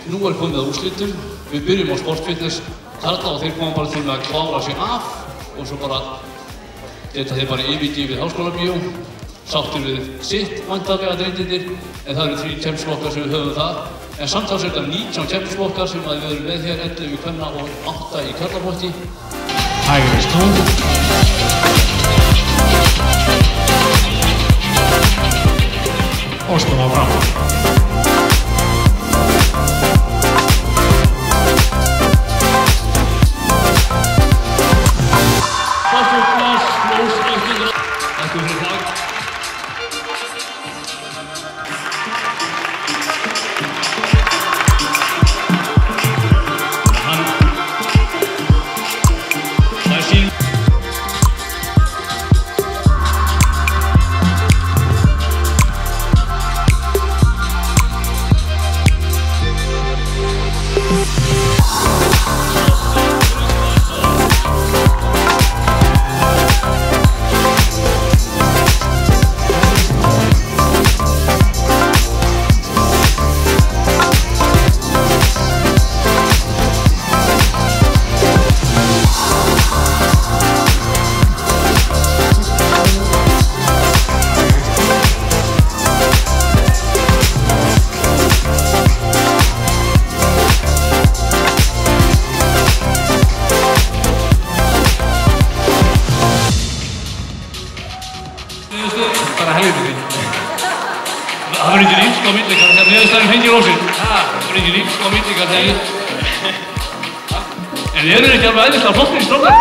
Nú komið að úrslitum. Við byrjum á sportfitness þarna og þeir koma bara til með að klára sig af og svo bara geta þeir bara yfirgefið Háskólabíó. Sáttir við sitt væntanlega drengirnir, en það eru 3 keppnisflokkar sem við höfum þar. En samtals er þetta 19 keppnisflokkar sem við erum með hér, 11 í kvenna og 8 í karlaflokki. Hægri snúð. Og snúða fram. Bara helviti þín. Það var ekki rímsk á millikar þegar niðurstaðan fengi rósinn. Það var ekki rímsk á millikar þegar En þið eru ekki alveg æðislega flottir í strákar.